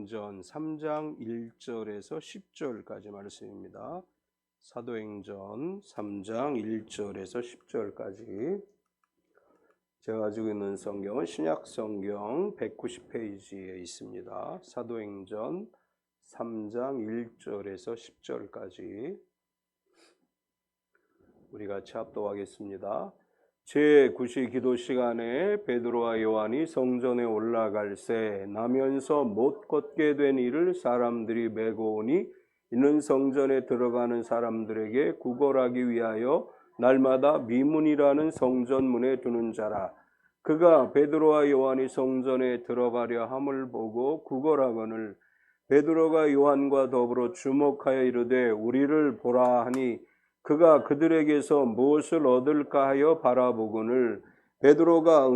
사도행전 3장 1절에서 10절까지 말씀입니다. 사도행전 3장 1절에서 10절까지. 제가 가지고 있는 성경은 신약성경 190페이지에 있습니다. 사도행전 3장 1절에서 10절까지 우리 같이 합독하겠습니다. 제9시 기도 시간에 베드로와 요한이 성전에 올라갈새 나면서 못 걷게 된 이를 사람들이 메고 오니 이는 성전에 들어가는 사람들에게 구걸하기 위하여 날마다 미문이라는 성전문에 두는 자라. 그가 베드로와 요한이 성전에 들어가려 함을 보고 구걸하거늘 베드로가 요한과 더불어 주목하여 이르되 우리를 보라 하니 그가 그들에게서 무엇을 얻을까 하여 바라보거늘 베드로가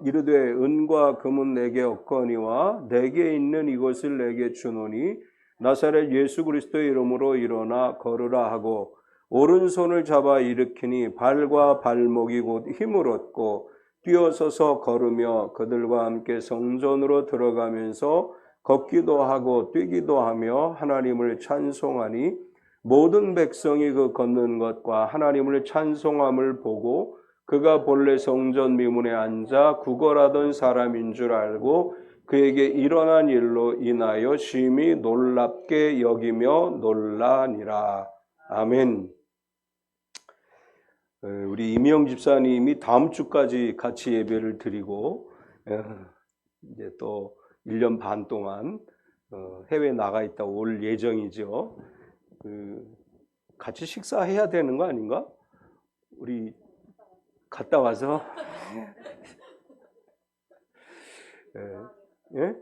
이르되 은과 금은 내게 없거니와 내게 있는 이것을 내게 주노니 나사렛 예수 그리스도의 이름으로 일어나 걸으라 하고 오른손을 잡아 일으키니 발과 발목이 곧 힘을 얻고 뛰어서서 걸으며 그들과 함께 성전으로 들어가면서 걷기도 하고 뛰기도 하며 하나님을 찬송하니 모든 백성이 그 걷는 것과 하나님을 찬송함을 보고 그가 본래 성전 미문에 앉아 구걸하던 사람인 줄 알고 그에게 일어난 일로 인하여 심히 놀랍게 여기며 놀라니라. 아멘. 우리 이명 집사님이 다음 주까지 같이 예배를 드리고 이제 또 1년 반 동안 해외에 나가 있다 올 예정이죠. 같이 식사해야 되는 거 아닌가? 우리 갔다 와서 예?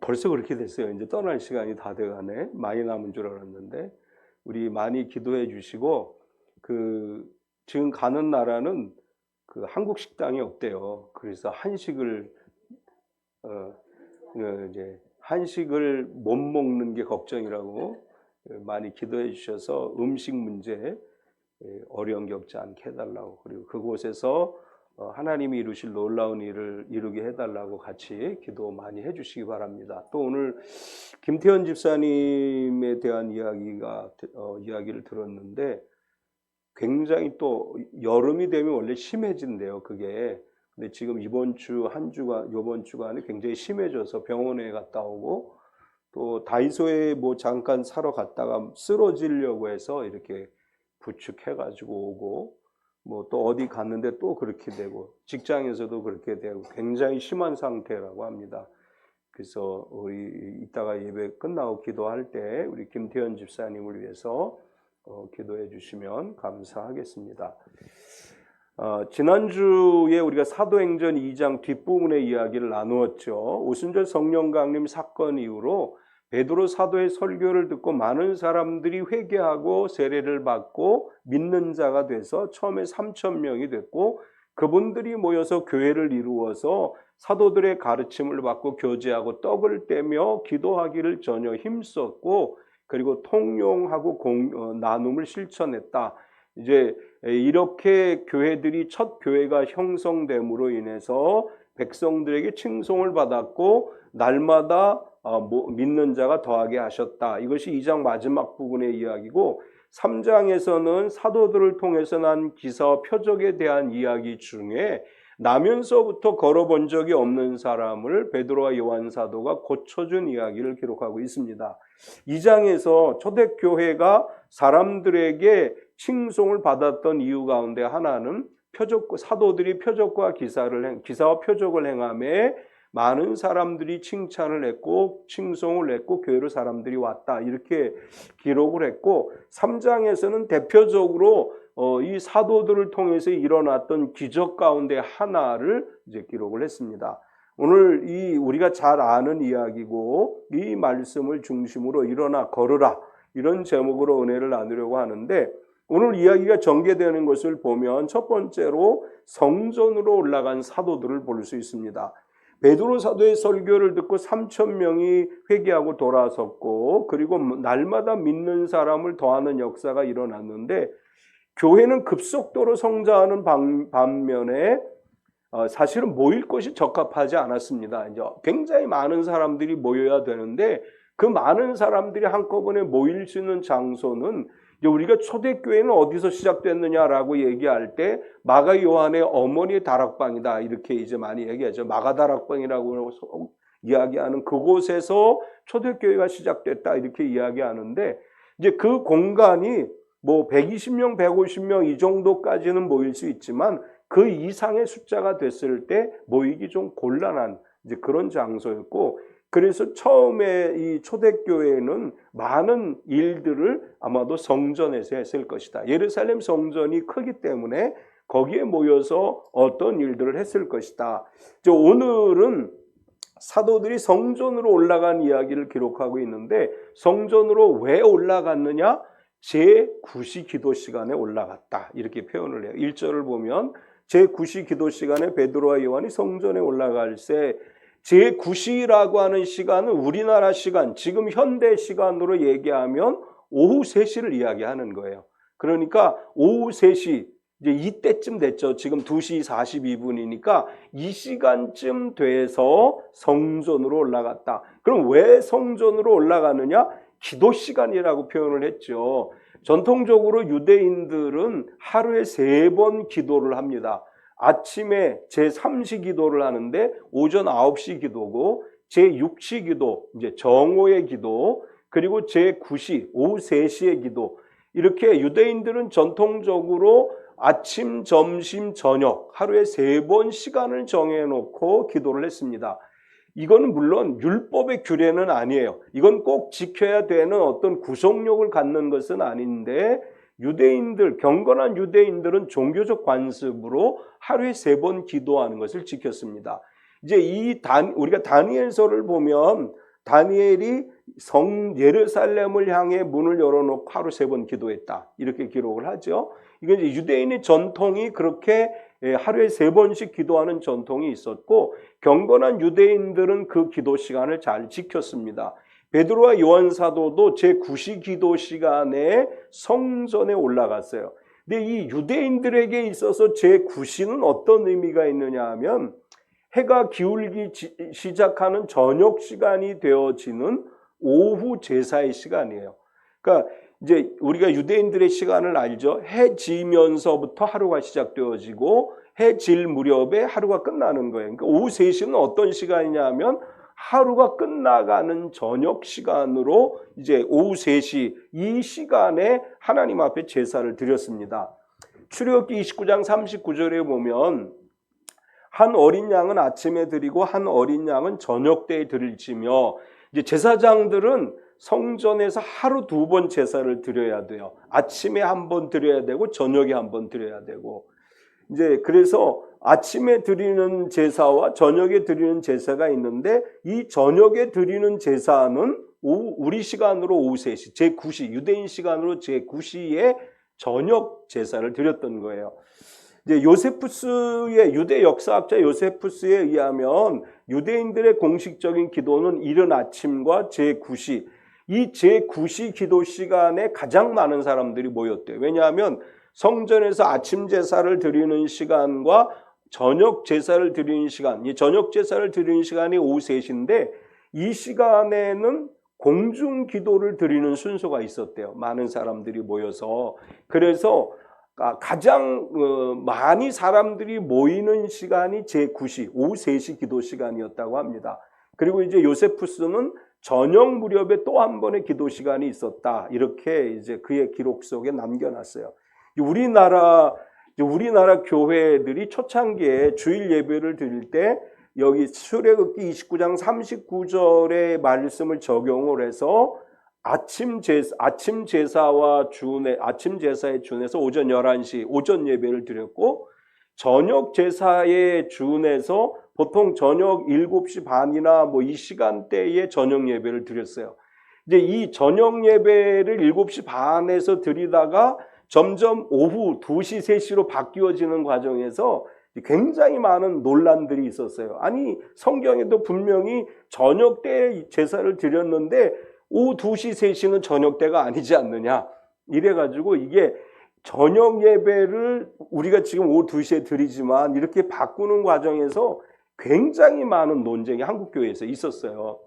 벌써 그렇게 됐어요. 이제 떠날 시간이 다 돼가네. 많이 남은 줄 알았는데 우리 많이 기도해 주시고 지금 가는 나라는 한국 식당이 없대요. 그래서 한식을 이제 한식을 못 먹는 게 걱정이라고 많이 기도해 주셔서 음식 문제 어려운 게 없지 않게 해달라고 그리고 그곳에서 하나님이 이루실 놀라운 일을 이루게 해달라고 같이 기도 많이 해주시기 바랍니다. 또 오늘 김태현 집사님에 대한 이야기를 들었는데 굉장히 또 여름이 되면 원래 심해진대요. 그게 근데 지금 이번 주간에 굉장히 심해져서 병원에 갔다 오고 또 다이소에 잠깐 사러 갔다가 쓰러지려고 해서 이렇게 부축해가지고 오고 또 어디 갔는데 또 그렇게 되고 직장에서도 그렇게 되고 굉장히 심한 상태라고 합니다. 그래서 우리 이따가 예배 끝나고 기도할 때 우리 김태현 집사님을 위해서 기도해 주시면 감사하겠습니다. 지난주에 우리가 사도행전 2장 뒷부분의 이야기를 나누었죠. 오순절 성령 강림 사건 이후로 베드로 사도의 설교를 듣고 많은 사람들이 회개하고 세례를 받고 믿는 자가 돼서 처음에 3,000명이 됐고 그분들이 모여서 교회를 이루어서 사도들의 가르침을 받고 교제하고 떡을 떼며 기도하기를 전혀 힘썼고 그리고 통용하고 나눔을 실천했다. 이제 이렇게 교회들이 첫 교회가 형성됨으로 인해서 백성들에게 칭송을 받았고 날마다 믿는 자가 더하게 하셨다. 이것이 2장 마지막 부분의 이야기고 3장에서는 사도들을 통해서 난 기사와 표적에 대한 이야기 중에 나면서부터 걸어본 적이 없는 사람을 베드로와 요한 사도가 고쳐준 이야기를 기록하고 있습니다. 2장에서 초대교회가 사람들에게 칭송을 받았던 이유 가운데 하나는 사도들이 표적과 기사와 표적을 행함에 많은 사람들이 칭찬을 했고 칭송을 했고 교회로 사람들이 왔다 이렇게 기록을 했고 3장에서는 대표적으로 이 사도들을 통해서 일어났던 기적 가운데 하나를 이제 기록을 했습니다. 오늘 우리가 잘 아는 이야기고 이 말씀을 중심으로 일어나 걸으라 이런 제목으로 은혜를 나누려고 하는데 오늘 이야기가 전개되는 것을 보면 첫 번째로 성전으로 올라간 사도들을 볼 수 있습니다. 베드로 사도의 설교를 듣고 3,000명이 회개하고 돌아섰고 그리고 날마다 믿는 사람을 더하는 역사가 일어났는데 교회는 급속도로 성장하는 반면에 사실은 모일 곳이 적합하지 않았습니다. 이제 굉장히 많은 사람들이 모여야 되는데 그 많은 사람들이 한꺼번에 모일 수 있는 장소는 이제 우리가 초대교회는 어디서 시작됐느냐라고 얘기할 때 마가 요한의 어머니의 다락방이다 이렇게 이제 많이 얘기하죠. 마가 다락방이라고 이야기하는 그곳에서 초대교회가 시작됐다 이렇게 이야기하는데 이제 그 공간이 뭐 120명, 150명 이 정도까지는 모일 수 있지만 그 이상의 숫자가 됐을 때 모이기 좀 곤란한 이제 그런 장소였고 그래서 처음에 이 초대교회는 많은 일들을 아마도 성전에서 했을 것이다. 예루살렘 성전이 크기 때문에 거기에 모여서 어떤 일들을 했을 것이다. 오늘은 사도들이 성전으로 올라간 이야기를 기록하고 있는데 성전으로 왜 올라갔느냐? 제9시 기도 시간에 올라갔다. 이렇게 표현을 해요. 1절을 보면 제9시 기도 시간에 베드로와 요한이 성전에 올라갈 때 제9시라고 하는 시간은 우리나라 시간, 지금 현대 시간으로 얘기하면 오후 3시를 이야기하는 거예요. 그러니까 오후 3시, 이제 이때쯤 됐죠. 지금 2시 42분이니까 이 시간쯤 돼서 성전으로 올라갔다. 그럼 왜 성전으로 올라가느냐? 기도 시간이라고 표현을 했죠. 전통적으로 유대인들은 하루에 3번 기도를 합니다. 아침에 제3시 기도를 하는데 오전 9시 기도고 제6시 기도, 이제 정오의 기도, 그리고 제9시, 오후 3시의 기도. 이렇게 유대인들은 전통적으로 아침, 점심, 저녁 하루에 3번 시간을 정해놓고 기도를 했습니다. 이거는 물론 율법의 규례는 아니에요. 이건 꼭 지켜야 되는 어떤 구속력을 갖는 것은 아닌데 유대인들, 경건한 유대인들은 종교적 관습으로 하루에 3번 기도하는 것을 지켰습니다. 이제 우리가 다니엘서를 보면 다니엘이 예루살렘을 향해 문을 열어놓고 하루 3번 기도했다. 이렇게 기록을 하죠. 이건 이제 유대인의 전통이 그렇게 하루에 3번씩 기도하는 전통이 있었고 경건한 유대인들은 그 기도 시간을 잘 지켰습니다. 베드로와 요한 사도도 제9시 기도 시간에 성전에 올라갔어요. 근데 이 유대인들에게 있어서 제9시는 어떤 의미가 있느냐 하면 해가 기울기 시작하는 저녁 시간이 되어지는 오후 제사의 시간이에요. 그러니까 이제 우리가 유대인들의 시간을 알죠. 해 지면서부터 하루가 시작되어지고 해 질 무렵에 하루가 끝나는 거예요. 그러니까 오후 3시는 어떤 시간이냐 하면 하루가 끝나가는 저녁 시간으로 이제 오후 3시 이 시간에 하나님 앞에 제사를 드렸습니다. 출애굽기 29장 39절에 보면 한 어린 양은 아침에 드리고 한 어린 양은 저녁 때에 드릴지며 이제 제사장들은 성전에서 하루 2번 제사를 드려야 돼요. 아침에 1번 드려야 되고 저녁에 1번 드려야 되고 이제 그래서 아침에 드리는 제사와 저녁에 드리는 제사가 있는데 이 저녁에 드리는 제사는 우리 시간으로 오후 3시, 제9시, 유대인 시간으로 제9시에 저녁 제사를 드렸던 거예요. 이제 유대 역사학자 요세푸스에 의하면 유대인들의 공식적인 기도는 이른 아침과 제9시, 이 제9시 기도 시간에 가장 많은 사람들이 모였대요. 왜냐하면 성전에서 아침 제사를 드리는 시간과 저녁 제사를 드리는 시간, 이 저녁 제사를 드리는 시간이 오후 3시인데 이 시간에는 공중 기도를 드리는 순서가 있었대요. 많은 사람들이 모여서. 그래서 가장 많이 사람들이 모이는 시간이 제9시, 오후 3시 기도 시간이었다고 합니다. 그리고 이제 요세푸스는 저녁 무렵에 또 한 번의 기도 시간이 있었다. 이렇게 이제 그의 기록 속에 남겨놨어요. 우리나라 교회들이 초창기에 주일 예배를 드릴 때 여기 출애굽기 29장 39절의 말씀을 적용을 해서 아침 제사에 준해서 오전 11시 오전 예배를 드렸고 저녁 제사에 준해서 보통 저녁 7시 반이나 이 시간대에 저녁 예배를 드렸어요. 이제 이 저녁 예배를 7시 반에서 드리다가 점점 오후 2시, 3시로 바뀌어지는 과정에서 굉장히 많은 논란들이 있었어요. 아니, 성경에도 분명히 저녁 때 제사를 드렸는데 오후 2시, 3시는 저녁 때가 아니지 않느냐. 이래가지고 이게 저녁 예배를 우리가 지금 오후 2시에 드리지만 이렇게 바꾸는 과정에서 굉장히 많은 논쟁이 한국 교회에서 있었어요.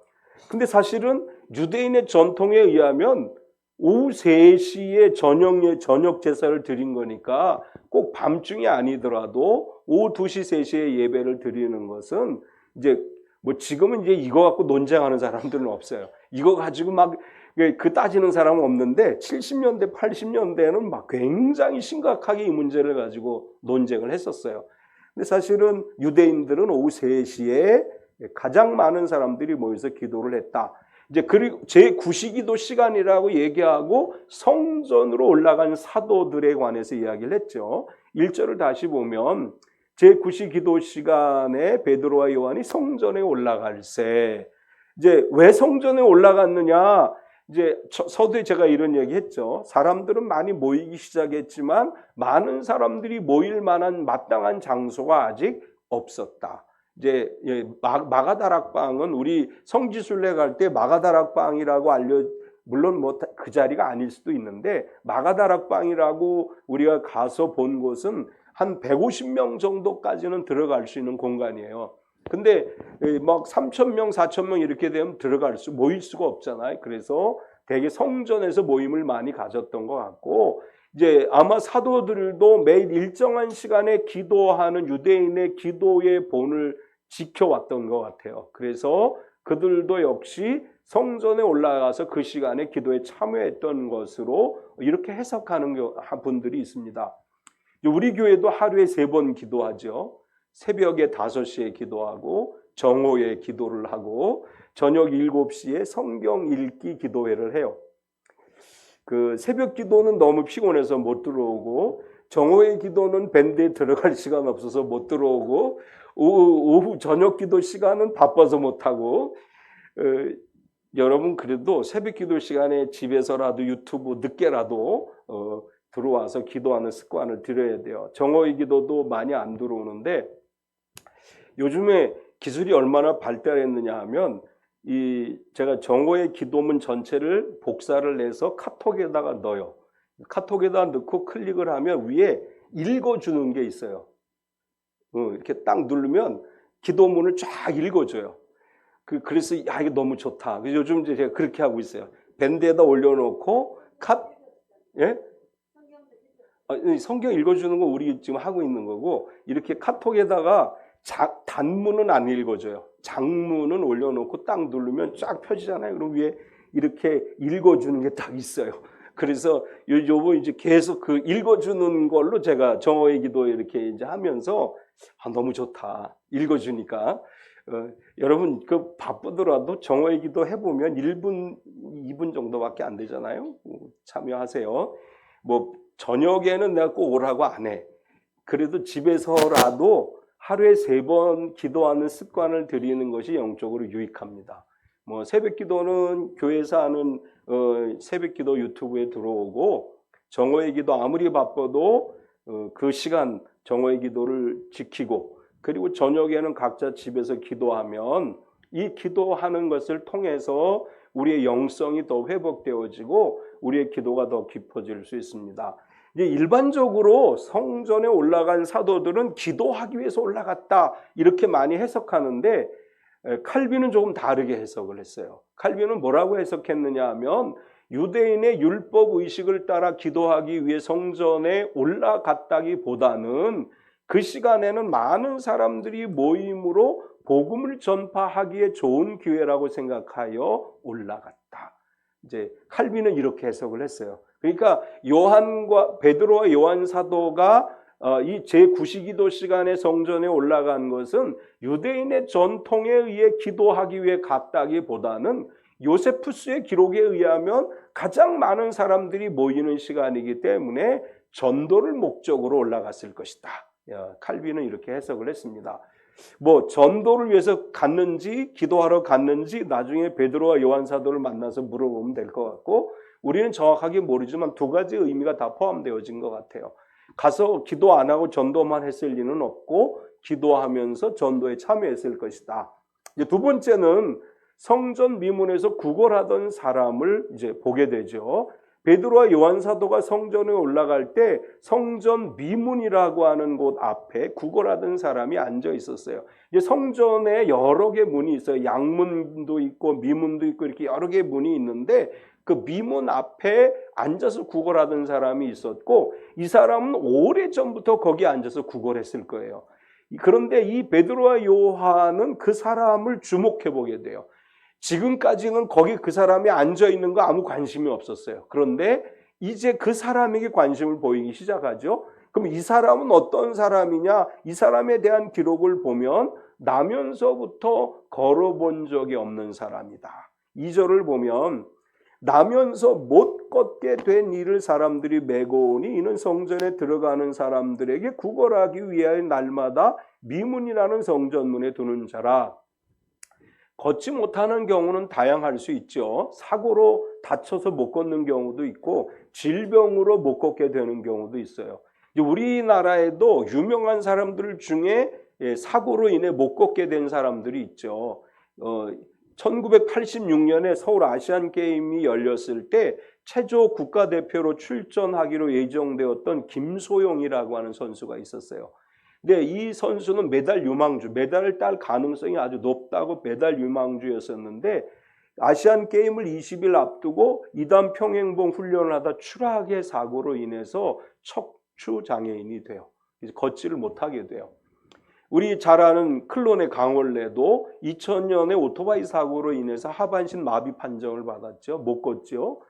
근데 사실은 유대인의 전통에 의하면 오후 3시에 저녁 제사를 드린 거니까 꼭 밤중이 아니더라도 오후 2시, 3시에 예배를 드리는 것은 이제 뭐 지금은 이제 이거 갖고 논쟁하는 사람들은 없어요. 이거 가지고 막 그 따지는 사람은 없는데 70년대, 80년대에는 막 굉장히 심각하게 이 문제를 가지고 논쟁을 했었어요. 근데 사실은 유대인들은 오후 3시에 가장 많은 사람들이 모여서 기도를 했다. 이제 그리고 제9시기도 시간이라고 얘기하고 성전으로 올라간 사도들에 관해서 이야기를 했죠. 1절을 다시 보면 제9시기도 시간에 베드로와 요한이 성전에 올라갈새. 이제 왜 성전에 올라갔느냐? 이제 서두에 제가 이런 얘기 했죠. 사람들은 많이 모이기 시작했지만 많은 사람들이 모일 만한 마땅한 장소가 아직 없었다. 이제 마가다락방은 우리 성지순례 갈 때 마가다락방이라고 물론 뭐 그 자리가 아닐 수도 있는데 마가다락방이라고 우리가 가서 본 곳은 한 150명 정도까지는 들어갈 수 있는 공간이에요. 근데 막 3,000명, 4,000명 이렇게 되면 모일 수가 없잖아요. 그래서 대개 성전에서 모임을 많이 가졌던 것 같고, 이제 아마 사도들도 매일 일정한 시간에 기도하는 유대인의 기도의 본을 지켜왔던 것 같아요. 그래서 그들도 역시 성전에 올라가서 그 시간에 기도에 참여했던 것으로 이렇게 해석하는 분들이 있습니다. 우리 교회도 하루에 3번 기도하죠. 새벽에 5시에 기도하고 정오에 기도를 하고 저녁 7시에 성경 읽기 기도회를 해요. 그 새벽 기도는 너무 피곤해서 못 들어오고 정오의 기도는 밴드에 들어갈 시간 없어서 못 들어오고 오후 저녁 기도 시간은 바빠서 못 하고 여러분 그래도 새벽 기도 시간에 집에서라도 유튜브 늦게라도 들어와서 기도하는 습관을 들여야 돼요. 정오의 기도도 많이 안 들어오는데 요즘에 기술이 얼마나 발달했느냐 하면 제가 정오의 기도문 전체를 복사를 해서 카톡에다가 넣어요. 카톡에다 넣고 클릭을 하면 위에 읽어주는 게 있어요. 이렇게 딱 누르면 기도문을 쫙 읽어줘요. 그래서 이게 너무 좋다. 그래서 요즘 제가 그렇게 하고 있어요. 밴드에다 올려놓고 예? 성경 읽어주는 거 우리 지금 하고 있는 거고 이렇게 카톡에다가 단문은 안 읽어줘요. 장문은 올려놓고 딱 누르면 쫙 펴지잖아요. 그럼 위에 이렇게 읽어주는 게 딱 있어요. 그래서 요거 이제 계속 그 읽어주는 걸로 제가 정오의 기도 이렇게 이제 하면서 너무 좋다. 읽어주니까. 여러분 그 바쁘더라도 정오의 기도 해보면 1분, 2분 정도밖에 안 되잖아요. 참여하세요. 뭐 저녁에는 내가 꼭 오라고 안 해. 그래도 집에서라도 하루에 3번 기도하는 습관을 들이는 것이 영적으로 유익합니다. 뭐 새벽 기도는 교회에서 하는 새벽 기도 유튜브에 들어오고 정오의 기도 아무리 바빠도 그 시간 정오의 기도를 지키고 그리고 저녁에는 각자 집에서 기도하면 이 기도하는 것을 통해서 우리의 영성이 더 회복되어지고 우리의 기도가 더 깊어질 수 있습니다. 이제 일반적으로 성전에 올라간 사도들은 기도하기 위해서 올라갔다 이렇게 많이 해석하는데 칼빈은 조금 다르게 해석을 했어요. 칼빈은 뭐라고 해석했느냐 하면 유대인의 율법 의식을 따라 기도하기 위해 성전에 올라갔다기보다는 그 시간에는 많은 사람들이 모임으로 복음을 전파하기에 좋은 기회라고 생각하여 올라갔다. 이제 칼빈은 이렇게 해석을 했어요. 그러니까 베드로와 요한 사도가 이 제9시기도 시간에 성전에 올라간 것은 유대인의 전통에 의해 기도하기 위해 갔다기보다는 요세푸스의 기록에 의하면 가장 많은 사람들이 모이는 시간이기 때문에 전도를 목적으로 올라갔을 것이다. 칼빈은 이렇게 해석을 했습니다. 뭐 전도를 위해서 갔는지 기도하러 갔는지 나중에 베드로와 요한 사도를 만나서 물어보면 될 것 같고 우리는 정확하게 모르지만 2가지 의미가 다 포함되어진 것 같아요. 가서 기도 안 하고 전도만 했을 리는 없고 기도하면서 전도에 참여했을 것이다. 이제 2번째는 성전 미문에서 구걸하던 사람을 이제 보게 되죠. 베드로와 요한 사도가 성전에 올라갈 때 성전 미문이라고 하는 곳 앞에 구걸하던 사람이 앉아 있었어요. 이제 성전에 여러 개 문이 있어요. 양문도 있고 미문도 있고 이렇게 여러 개 문이 있는데 그 미문 앞에 앉아서 구걸하던 사람이 있었고 이 사람은 오래전부터 거기 앉아서 구걸했을 거예요. 그런데 이 베드로와 요한은 그 사람을 주목해 보게 돼요. 지금까지는 거기 그 사람이 앉아 있는 거 아무 관심이 없었어요. 그런데 이제 그 사람에게 관심을 보이기 시작하죠. 그럼 이 사람은 어떤 사람이냐? 이 사람에 대한 기록을 보면 나면서부터 걸어본 적이 없는 사람이다. 2절을 보면 나면서 못 걷게 된 이를 사람들이 메고 오니 이는 성전에 들어가는 사람들에게 구걸하기 위하여 날마다 미문이라는 성전문에 두는 자라. 걷지 못하는 경우는 다양할 수 있죠. 사고로 다쳐서 못 걷는 경우도 있고 질병으로 못 걷게 되는 경우도 있어요. 우리나라에도 유명한 사람들 중에 사고로 인해 못 걷게 된 사람들이 있죠. 1986년에 서울 아시안게임이 열렸을 때 체조 국가대표로 출전하기로 예정되었던 김소영이라고 하는 선수가 있었어요. 근데 이 선수는 메달 유망주, 메달을 딸 가능성이 아주 높다고 메달 유망주였었는데 아시안게임을 20일 앞두고 2단 평행봉 훈련을 하다 추락의 사고로 인해서 척추장애인이 돼요. 이제 걷지를 못하게 돼요. 우리 잘 아는 클론의 강원래도 2000년에 오토바이 사고로 인해서 하반신 마비 판정을 받았죠. 못 걷죠.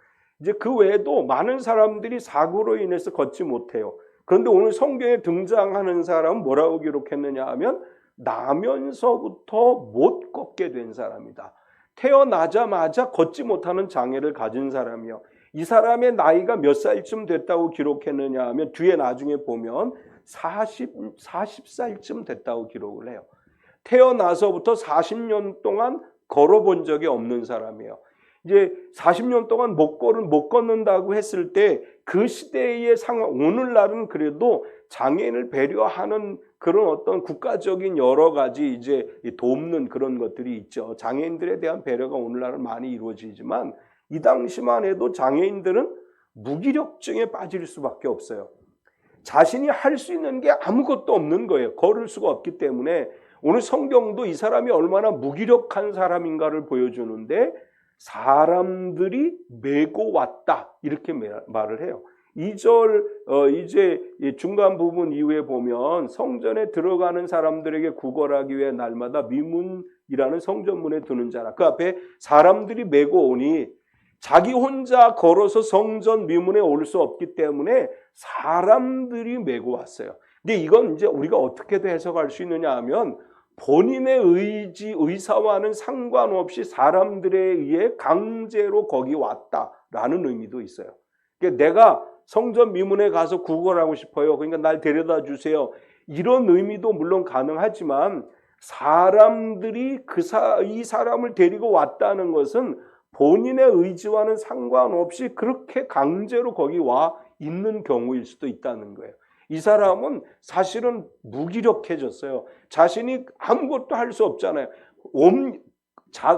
이제 그 외에도 많은 사람들이 사고로 인해서 걷지 못해요. 그런데 오늘 성경에 등장하는 사람은 뭐라고 기록했느냐 하면 나면서부터 못 걷게 된 사람이다. 태어나자마자 걷지 못하는 장애를 가진 사람이요. 이 사람의 나이가 몇 살쯤 됐다고 기록했느냐 하면 뒤에 나중에 보면 40살쯤 됐다고 기록을 해요. 태어나서부터 40년 동안 걸어본 적이 없는 사람이에요. 이제 40년 동안 못 걷는다고 했을 때 그 시대의 상황, 오늘날은 그래도 장애인을 배려하는 그런 어떤 국가적인 여러 가지 이제 돕는 그런 것들이 있죠. 장애인들에 대한 배려가 오늘날은 많이 이루어지지만 이 당시만 해도 장애인들은 무기력증에 빠질 수밖에 없어요. 자신이 할 수 있는 게 아무것도 없는 거예요. 걸을 수가 없기 때문에 오늘 성경도 이 사람이 얼마나 무기력한 사람인가를 보여주는데 사람들이 메고 왔다 이렇게 말을 해요. 2절 이제 중간 부분 이후에 보면 성전에 들어가는 사람들에게 구걸하기 위해 날마다 미문이라는 성전문에 두는 자라. 그 앞에 사람들이 메고 오니 자기 혼자 걸어서 성전 미문에 올 수 없기 때문에 사람들이 메고 왔어요. 근데 이건 이제 우리가 어떻게도 해석할 수 있느냐 하면 본인의 의사와는 상관없이 사람들에 의해 강제로 거기 왔다라는 의미도 있어요. 그러니까 내가 성전 미문에 가서 구걸하고 싶어요. 그러니까 날 데려다 주세요. 이런 의미도 물론 가능하지만 사람들이 이 사람을 데리고 왔다는 것은 본인의 의지와는 상관없이 그렇게 강제로 거기 와 있는 경우일 수도 있다는 거예요. 이 사람은 사실은 무기력해졌어요. 자신이 아무것도 할 수 없잖아요.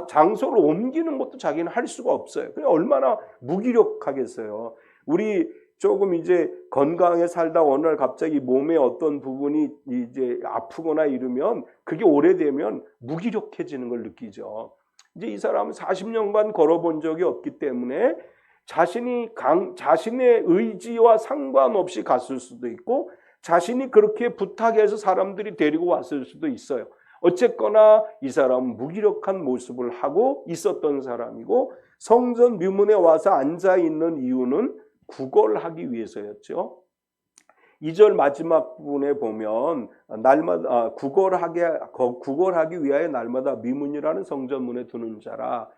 장소를 옮기는 것도 자기는 할 수가 없어요. 그냥 얼마나 무기력하겠어요. 우리 조금 이제 건강하게 살다 어느 날 갑자기 몸의 어떤 부분이 이제 아프거나 이러면 그게 오래되면 무기력해지는 걸 느끼죠. 이제 이 사람은 40년간 걸어본 적이 없기 때문에 자신의 의지와 상관없이 갔을 수도 있고 자신이 그렇게 부탁해서 사람들이 데리고 왔을 수도 있어요. 어쨌거나 이 사람은 무기력한 모습을 하고 있었던 사람이고 성전 묘문에 와서 앉아 있는 이유는 구걸하기 위해서였죠. 2절 마지막 부분에 보면 날마다 구걸하기 위하여 날마다 미문이라는 성전문에 두는 자라.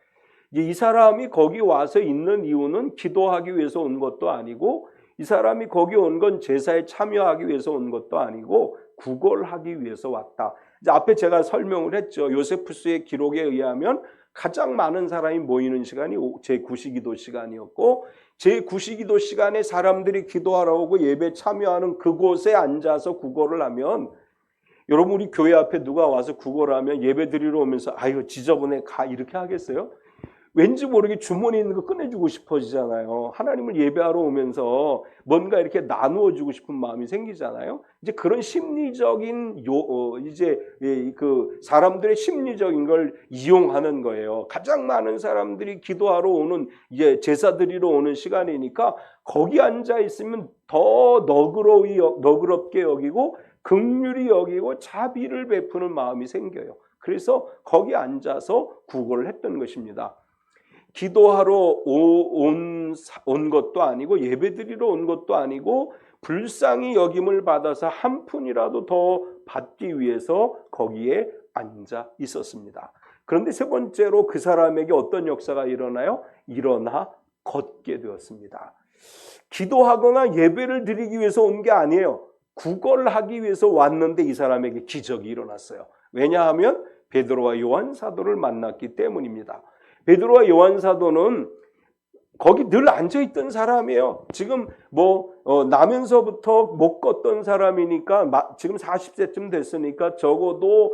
이 사람이 거기 와서 있는 이유는 기도하기 위해서 온 것도 아니고 이 사람이 거기 온 건 제사에 참여하기 위해서 온 것도 아니고 구걸하기 위해서 왔다. 이제 앞에 제가 설명을 했죠. 요세푸스의 기록에 의하면 가장 많은 사람이 모이는 시간이 제9시기도 시간이었고 제9시기도 시간에 사람들이 기도하러 오고 예배 참여하는 그곳에 앉아서 구걸을 하면 여러분 우리 교회 앞에 누가 와서 구걸하면 예배 드리러 오면서 아유 지저분해 가 이렇게 하겠어요? 왠지 모르게 주머니에 있는 거 꺼내주고 싶어지잖아요. 하나님을 예배하러 오면서 뭔가 이렇게 나누어 주고 싶은 마음이 생기잖아요. 이제 그런 심리적인 이제 그 사람들의 심리적인 걸 이용하는 거예요. 가장 많은 사람들이 기도하러 오는, 이제 제사 드리러 오는 시간이니까 거기 앉아 있으면 더 너그럽게 여기고 긍휼히 여기고 자비를 베푸는 마음이 생겨요. 그래서 거기 앉아서 구걸을 했던 것입니다. 기도하러 온 것도 아니고 예배드리러 온 것도 아니고 불쌍히 여김을 받아서 한 푼이라도 더 받기 위해서 거기에 앉아 있었습니다. 그런데 세 번째로 그 사람에게 어떤 역사가 일어나요? 일어나 걷게 되었습니다. 기도하거나 예배를 드리기 위해서 온 게 아니에요. 구걸하기 위해서 왔는데 이 사람에게 기적이 일어났어요. 왜냐하면 베드로와 요한 사도를 만났기 때문입니다. 베드로와 요한 사도는 거기 늘 앉아있던 사람이에요. 지금 나면서부터 못 걷던 사람이니까 지금 40세쯤 됐으니까 적어도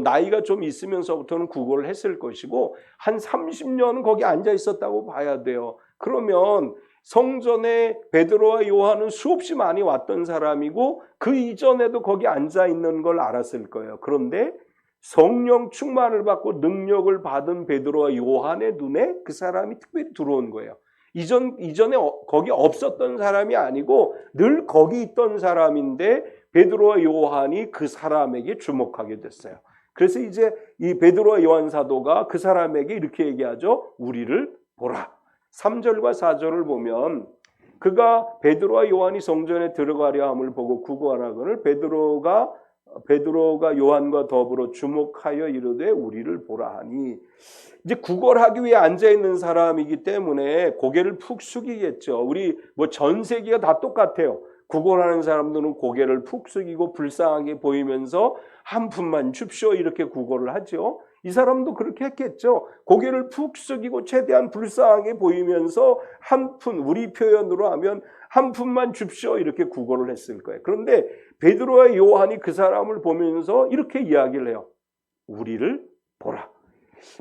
나이가 좀 있으면서부터는 구걸을 했을 것이고 한 30년은 거기 앉아있었다고 봐야 돼요. 그러면 성전에 베드로와 요한은 수없이 많이 왔던 사람이고 그 이전에도 거기 앉아있는 걸 알았을 거예요. 그런데 성령 충만을 받고 능력을 받은 베드로와 요한의 눈에 그 사람이 특별히 들어온 거예요. 이전에 거기 없었던 사람이 아니고 늘 거기 있던 사람인데 베드로와 요한이 그 사람에게 주목하게 됐어요. 그래서 이제 이 베드로와 요한 사도가 그 사람에게 이렇게 얘기하죠. 우리를 보라. 3절과 4절을 보면 그가 베드로와 요한이 성전에 들어가려 함을 보고 구걸하거늘 베드로가 요한과 더불어 주목하여 이르되 우리를 보라 하니, 이제 구걸하기 위해 앉아 있는 사람이기 때문에 고개를 푹 숙이겠죠. 우리 전 세계가 다 똑같아요. 구걸하는 사람들은 고개를 푹 숙이고 불쌍하게 보이면서 한 푼만 줍쇼 이렇게 구걸을 하죠. 이 사람도 그렇게 했겠죠. 고개를 푹 숙이고 최대한 불쌍하게 보이면서 한 푼, 우리 표현으로 하면 한 푼만 줍쇼 이렇게 구걸을 했을 거예요. 그런데 베드로와 요한이 그 사람을 보면서 이렇게 이야기를 해요. 우리를 보라.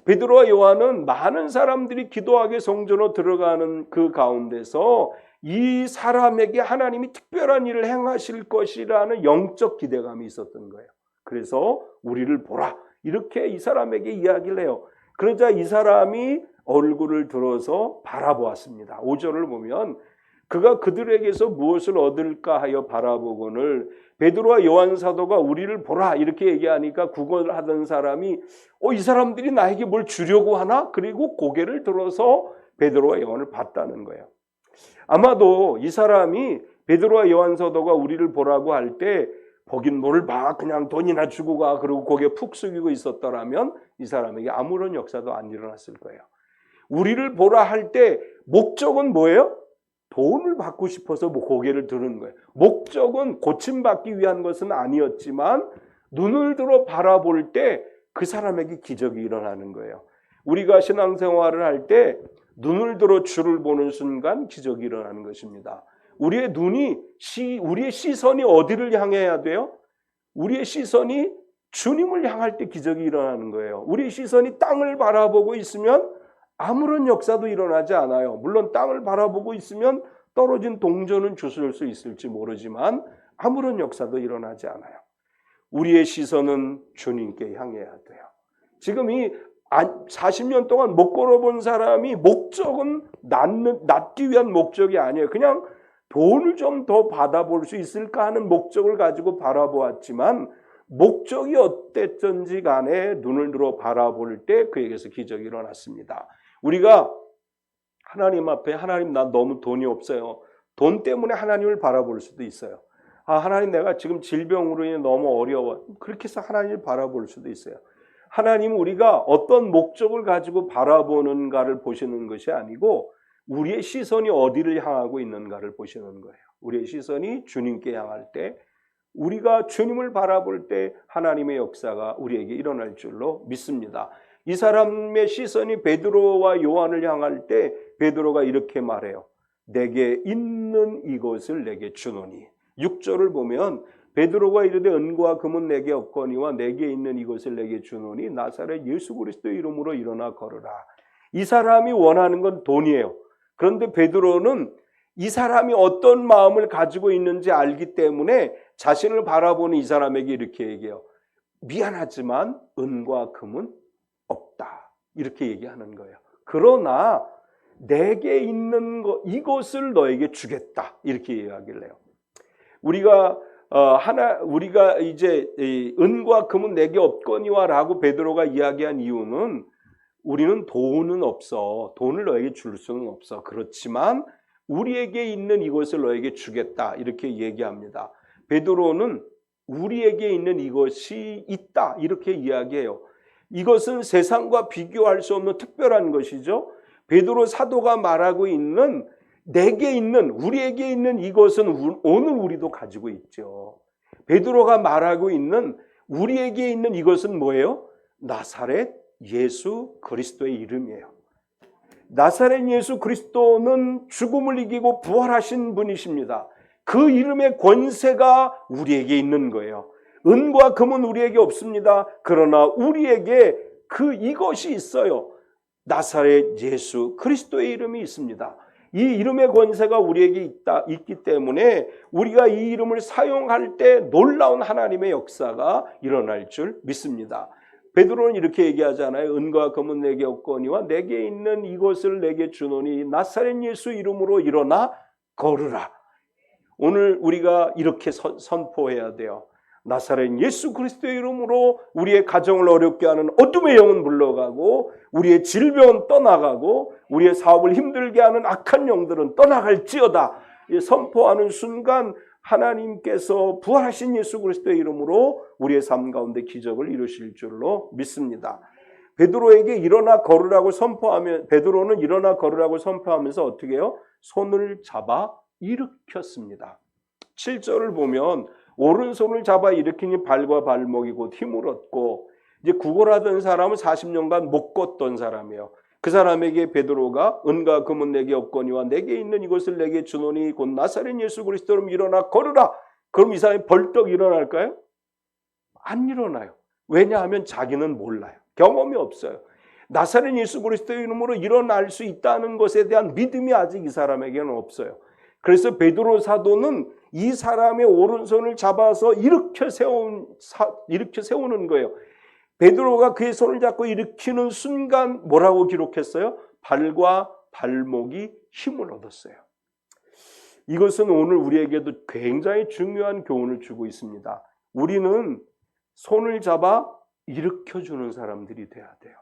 베드로와 요한은 많은 사람들이 기도하게 성전으로 들어가는 그 가운데서 이 사람에게 하나님이 특별한 일을 행하실 것이라는 영적 기대감이 있었던 거예요. 그래서 우리를 보라. 이렇게 이 사람에게 이야기를 해요. 그러자 이 사람이 얼굴을 들어서 바라보았습니다. 5절을 보면 그가 그들에게서 무엇을 얻을까 하여 바라보거늘 베드로와 요한 사도가 우리를 보라 이렇게 얘기하니까 구걸하던 사람이 이 사람들이 나에게 뭘 주려고 하나? 그리고 고개를 들어서 베드로와 요한을 봤다는 거예요. 아마도 이 사람이 베드로와 요한 사도가 우리를 보라고 할 때 보긴 뭘 봐, 그냥 돈이나 주고 가, 그리고 고개 푹 숙이고 있었더라면 이 사람에게 아무런 역사도 안 일어났을 거예요. 우리를 보라 할 때 목적은 뭐예요? 돈을 받고 싶어서 고개를 드는 거예요. 목적은 고침받기 위한 것은 아니었지만 눈을 들어 바라볼 때 그 사람에게 기적이 일어나는 거예요. 우리가 신앙생활을 할 때 눈을 들어 주를 보는 순간 기적이 일어나는 것입니다. 우리의 시선이 어디를 향해야 돼요? 우리의 시선이 주님을 향할 때 기적이 일어나는 거예요. 우리의 시선이 땅을 바라보고 있으면 아무런 역사도 일어나지 않아요. 물론 땅을 바라보고 있으면 떨어진 동전은 주술 수 있을지 모르지만 아무런 역사도 일어나지 않아요. 우리의 시선은 주님께 향해야 돼요. 지금 이 40년 동안 못 걸어본 사람이 목적은 낫기 위한 목적이 아니에요. 그냥 돈을 좀 더 받아볼 수 있을까 하는 목적을 가지고 바라보았지만 목적이 어땠든지 간에 눈을 들어 바라볼 때 그에게서 기적이 일어났습니다. 우리가 하나님 앞에 하나님 나 너무 돈이 없어요. 돈 때문에 하나님을 바라볼 수도 있어요. 하나님 내가 지금 질병으로 인해 너무 어려워. 그렇게 해서 하나님을 바라볼 수도 있어요. 하나님은 우리가 어떤 목적을 가지고 바라보는가를 보시는 것이 아니고 우리의 시선이 어디를 향하고 있는가를 보시는 거예요. 우리의 시선이 주님께 향할 때 우리가 주님을 바라볼 때 하나님의 역사가 우리에게 일어날 줄로 믿습니다. 이 사람의 시선이 베드로와 요한을 향할 때 베드로가 이렇게 말해요. 내게 있는 이것을 내게 주노니. 6절을 보면 베드로가 이르되 은과 금은 내게 없거니와 내게 있는 이것을 내게 주노니 나사렛 예수 그리스도의 이름으로 일어나 걸으라. 이 사람이 원하는 건 돈이에요. 그런데 베드로는 이 사람이 어떤 마음을 가지고 있는지 알기 때문에 자신을 바라보는 이 사람에게 이렇게 얘기해요. 미안하지만 은과 금은 없다. 이렇게 얘기하는 거예요. 그러나 내게 있는 것, 이것을 너에게 주겠다. 이렇게 이야기를 해요. 우리가 이제 은과 금은 내게 없거니와라고 베드로가 이야기한 이유는 우리는 돈은 없어. 돈을 너에게 줄 수는 없어. 그렇지만 우리에게 있는 이것을 너에게 주겠다. 이렇게 얘기합니다. 베드로는 우리에게 있는 이것이 있다. 이렇게 이야기해요. 이것은 세상과 비교할 수 없는 특별한 것이죠. 베드로 사도가 말하고 있는 내게 있는, 우리에게 있는 이것은 오늘 우리도 가지고 있죠. 베드로가 말하고 있는 우리에게 있는 이것은 뭐예요? 나사렛 예수 그리스도의 이름이에요. 나사렛 예수 그리스도는 죽음을 이기고 부활하신 분이십니다. 그 이름의 권세가 우리에게 있는 거예요. 은과 금은 우리에게 없습니다. 그러나 우리에게 이것이 있어요. 나사렛 예수 그리스도의 이름이 있습니다. 이 이름의 권세가 우리에게 있기 때문에 우리가 이 이름을 사용할 때 놀라운 하나님의 역사가 일어날 줄 믿습니다. 베드로는 이렇게 얘기하잖아요. 은과 금은 내게 없거니와 내게 있는 이것을 내게 주노니 나사렛 예수 이름으로 일어나 걸으라. 오늘 우리가 이렇게 선포해야 돼요. 나사렛 예수 그리스도의 이름으로 우리의 가정을 어렵게 하는 어둠의 영은 물러가고 우리의 질병은 떠나가고 우리의 사업을 힘들게 하는 악한 영들은 떠나갈지어다. 선포하는 순간 하나님께서 부활하신 예수 그리스도의 이름으로 우리의 삶 가운데 기적을 이루실 줄로 믿습니다. 베드로에게 일어나 걸으라고 선포하면 베드로는 일어나 걸으라고 선포하면서 어떻게 해요? 손을 잡아 일으켰습니다. 7절을 보면 오른손을 잡아 일으키니 발과 발목이 곧 힘을 얻고 이제 구걸하던 사람은 40년간 못 걷던 사람이에요. 그 사람에게 베드로가 은과 금은 내게 없거니와 내게 있는 이것을 내게 주노니 곧 나사렛 예수 그리스도로 일어나 걸으라. 그럼 이 사람이 벌떡 일어날까요? 안 일어나요. 왜냐하면 자기는 몰라요. 경험이 없어요. 나사렛 예수 그리스도의 이름으로 일어날 수 있다는 것에 대한 믿음이 아직 이 사람에게는 없어요. 그래서 베드로 사도는 이 사람의 오른손을 잡아서 일으켜 세우는 거예요. 베드로가 그의 손을 잡고 일으키는 순간 뭐라고 기록했어요? 발과 발목이 힘을 얻었어요. 이것은 오늘 우리에게도 굉장히 중요한 교훈을 주고 있습니다. 우리는 손을 잡아 일으켜주는 사람들이 돼야 돼요.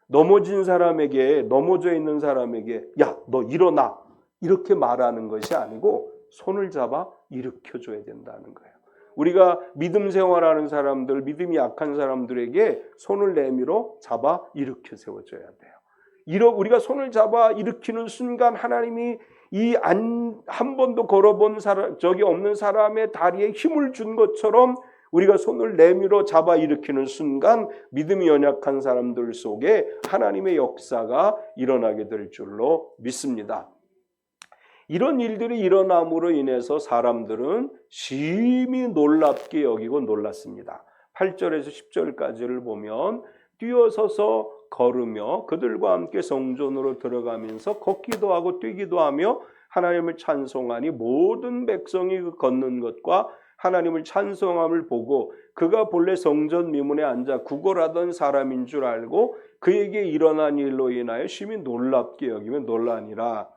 넘어진 사람에게, 넘어져 있는 사람에게 야, 너 일어나 이렇게 말하는 것이 아니고 손을 잡아 일으켜줘야 된다는 거예요. 우리가 믿음 생활하는 사람들, 믿음이 약한 사람들에게 손을 내밀어 잡아 일으켜 세워줘야 돼요. 우리가 손을 잡아 일으키는 순간 하나님이 한 번도 걸어본 적이 없는 사람의 다리에 힘을 준 것처럼 우리가 손을 내밀어 잡아 일으키는 순간 믿음이 연약한 사람들 속에 하나님의 역사가 일어나게 될 줄로 믿습니다. 이런 일들이 일어남으로 인해서 사람들은 심히 놀랍게 여기고 놀랐습니다. 8절에서 10절까지를 보면 뛰어서서 걸으며 그들과 함께 성전으로 들어가면서 걷기도 하고 뛰기도 하며 하나님을 찬송하니 모든 백성이 그 걷는 것과 하나님을 찬송함을 보고 그가 본래 성전 미문에 앉아 구걸하던 사람인 줄 알고 그에게 일어난 일로 인하여 심히 놀랍게 여기며 놀라니라.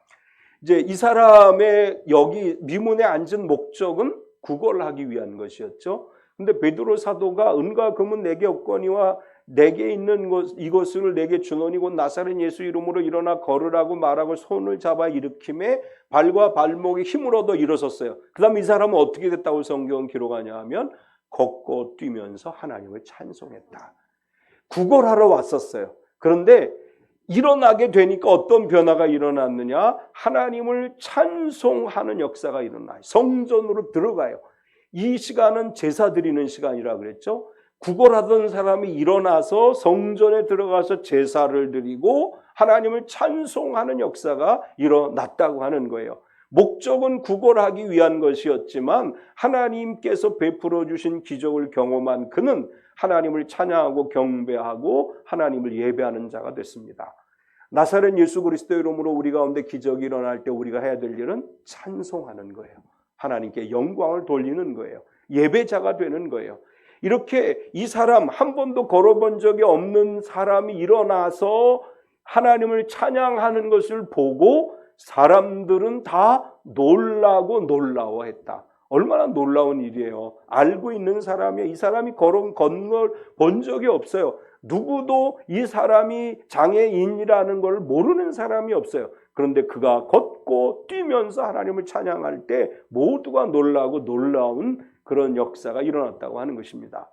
이제 이 사람의 여기 미문에 앉은 목적은 구걸하기 위한 것이었죠. 근데 베드로 사도가 은과 금은 내게 없거니와 내게 있는 이것을 내게 주노니 곧 나사렛 예수 이름으로 일어나 걸으라고 말하고 손을 잡아 일으킴에 발과 발목에 힘을 얻어 일어섰어요. 그 다음 이 사람은 어떻게 됐다고 성경은 기록하냐 하면 걷고 뛰면서 하나님을 찬송했다. 구걸하러 왔었어요. 그런데 일어나게 되니까 어떤 변화가 일어났느냐? 하나님을 찬송하는 역사가 일어나요. 성전으로 들어가요. 이 시간은 제사 드리는 시간이라 그랬죠. 구걸하던 사람이 일어나서 성전에 들어가서 제사를 드리고 하나님을 찬송하는 역사가 일어났다고 하는 거예요. 목적은 구걸하기 위한 것이었지만 하나님께서 베풀어 주신 기적을 경험한 그는 하나님을 찬양하고 경배하고 하나님을 예배하는 자가 됐습니다. 나사렛 예수 그리스도 이름으로 우리 가운데 기적이 일어날 때 우리가 해야 될 일은 찬송하는 거예요. 하나님께 영광을 돌리는 거예요. 예배자가 되는 거예요. 이렇게 이 사람, 한 번도 걸어본 적이 없는 사람이 일어나서 하나님을 찬양하는 것을 보고 사람들은 다 놀라고 놀라워했다. 얼마나 놀라운 일이에요. 알고 있는 사람이, 이 사람이 건 걸 본 적이 없어요. 누구도 이 사람이 장애인이라는 걸 모르는 사람이 없어요. 그런데 그가 걷고 뛰면서 하나님을 찬양할 때 모두가 놀라고 놀라운 그런 역사가 일어났다고 하는 것입니다.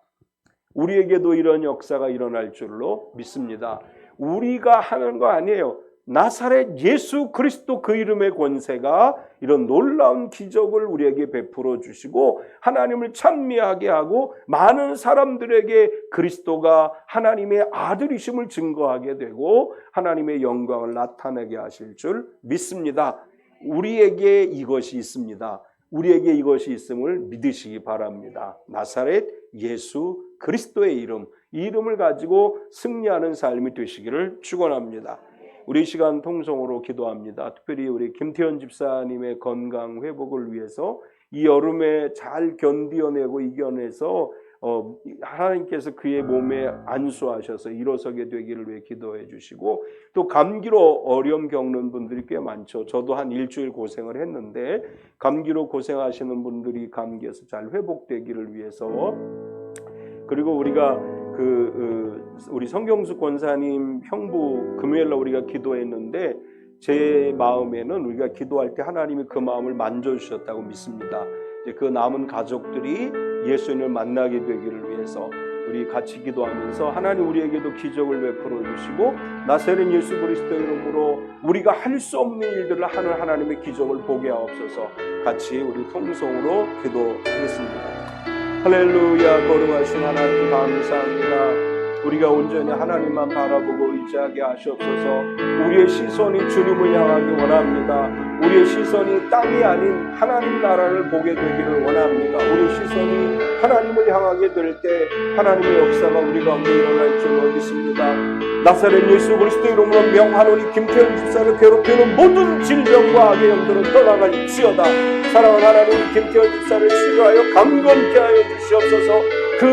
우리에게도 이런 역사가 일어날 줄로 믿습니다. 우리가 하는 거 아니에요. 나사렛 예수 그리스도 그 이름의 권세가 이런 놀라운 기적을 우리에게 베풀어 주시고 하나님을 찬미하게 하고 많은 사람들에게 그리스도가 하나님의 아들이심을 증거하게 되고 하나님의 영광을 나타내게 하실 줄 믿습니다. 우리에게 이것이 있습니다. 우리에게 이것이 있음을 믿으시기 바랍니다. 나사렛 예수 그리스도의 이름, 이 이름을 가지고 승리하는 삶이 되시기를 축원합니다. 우리 시간 통성으로 기도합니다. 특별히 우리 김태현 집사님의 건강 회복을 위해서 이 여름에 잘 견디어내고 이겨내서 하나님께서 그의 몸에 안수하셔서 일어서게 되기를 위해 기도해 주시고, 또 감기로 어려움 겪는 분들이 꽤 많죠. 저도 한 일주일 고생을 했는데 감기로 고생하시는 분들이 감기에서 잘 회복되기를 위해서, 그리고 우리가 우리 성경수 권사님 형부 금요일날 우리가 기도했는데 제 마음에는 우리가 기도할 때 하나님이 그 마음을 만져주셨다고 믿습니다. 이제 그 남은 가족들이 예수님을 만나게 되기를 위해서 우리 같이 기도하면서 하나님 우리에게도 기적을 베풀어 주시고 나사렛 예수 그리스도 이름으로 우리가 할 수 없는 일들을 하는 하나님의 기적을 보게 하옵소서. 같이 우리 통성으로 기도하겠습니다. 할렐루야. 거룩하신 하나님 감사합니다. 우리가 온전히 하나님만 바라보고 의지하게 하시옵소서. 우리의 시선이 주님을 향하기 원합니다. 우리의 시선이 땅이 아닌 하나님 나라를 보게 되기를 원합니다. 우리의 시선이 하나님을 향하게 될 때 하나님의 역사가 우리 가운데 일어날 줄로 믿습니다. 나사렛 예수 그리스도 이름으로 명하노니 김태현 집사를 괴롭히는 모든 질병과 악의 영들은 떠나갈지어다. 사랑하는 하나님, 김태현 집사를 치료하여 강건케 하여 주시옵소서. 그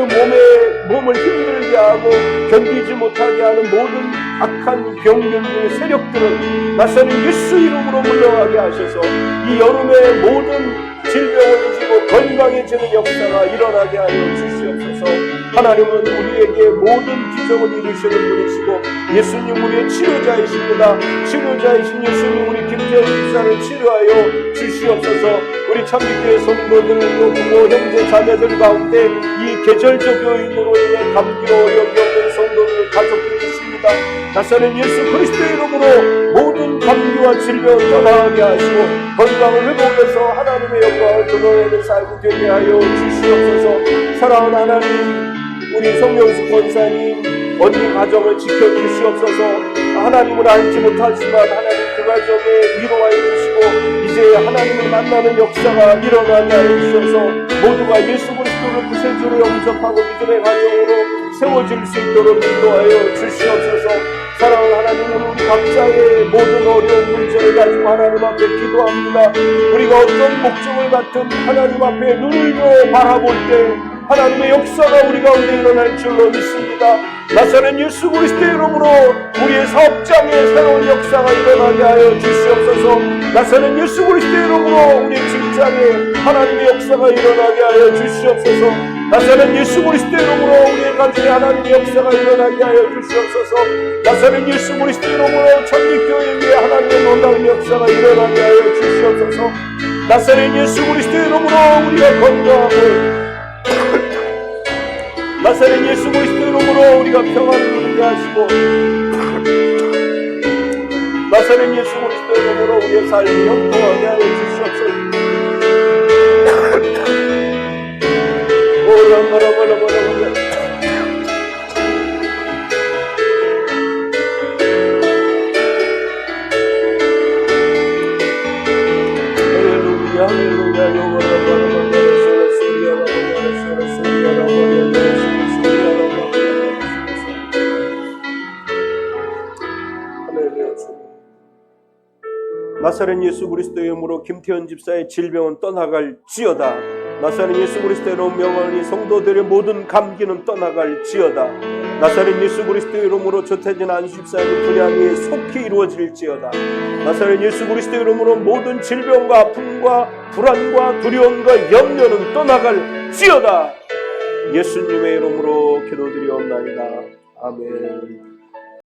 몸을 힘들게 하고 견디지 못하게 하는 모든 악한 병균들의 세력들은 나사렛 예수 이름으로 물러가게 하셔서 이 여름의 모든 질병을 이기고 건강해지는 역사가 일어나게 하여 주시옵소서. 하나님은 우리에게 모든 기적을 이루시는 분이시고 예수님 우리의 치료자이십니다. 치료자이신 예수님 우리 김태현 집사를 치료하여 주시옵소서. 우리 참빛교회 성도들 또 부모 형제 자매들 가운데 이 계절적 요인으로 인해 감기로 어려움이 없는 성도들 가족들이 있습니다. 나사렛 예수 그리스도의 이름으로 모든 감기와 질병을 떠나게 하시고 건강을 회복해서 하나님의 영광을 드러내는 삶이 되게 하여 주시옵소서. 사랑하는 하나님, 우리 성령수 권사님 언니 가정을 지켜주시옵소서. 하나님을 알지 못하지만 하나님 그 가정에 위로하여 주시고 이제 하나님을 만나는 역사가 일어나게 하여 주셔서 모두가 예수 그리스도를 구세주로 영접하고 믿음의 가정으로 세워질 수 있도록 인도하여 주시옵소서. 사랑하는 하나님, 우리 각자의 모든 어려운 문제를 가지고 하나님 앞에 기도합니다. 우리가 어떤 목적을 갖든 하나님 앞에 눈을 들어 바라볼 때 하나님의 역사가 우리 가운데 일어날 줄로 믿습니다. 나사렛 예수 그리스도의 이름으로 우리의 사업장에 새로운 역사가 일어나게 하여 주시옵소서. 나사렛 예수 그리스도의 이름으로 우리의 직장에 하나님의 역사가 일어나게 하여 주시옵소서. 나사렛 예수 그리스도의 이름으로 우리의 가정에 하나님의 역사가 일어나게 하여 주시옵소서. 나사렛 예수 그리스도의 이름으로 천리교회 위에 하나님의 놀라운 역사가 일어나게 하여 주시옵소서. 나사렛 예수 그리스도의 이름으로 우리가 건강하고 나사렛 예수 그리스도 이름으로 우리가 평안을 누리게 하시고 나사렛 예수 그리스도 이름으로 우리의 삶이 형통하게 하여 주시옵소서. 할렐루야. 주님. 나사렛 예수 그리스도의 이름으로 김태현 집사의 질병은 떠나갈지어다. 나사렛 예수 그리스도의 이름으로 명하니 성도들의 모든 감기는 떠나갈지어다. 나사렛 예수 그리스도의 이름으로 조태진 안수 집사의 분양이 속히 이루어질지어다. 나사렛 예수 그리스도의 이름으로 모든 질병과 아픔과 불안과 두려움과 염려는 떠나갈지어다. 예수님의 이름으로 기도드리옵나이다. 아멘.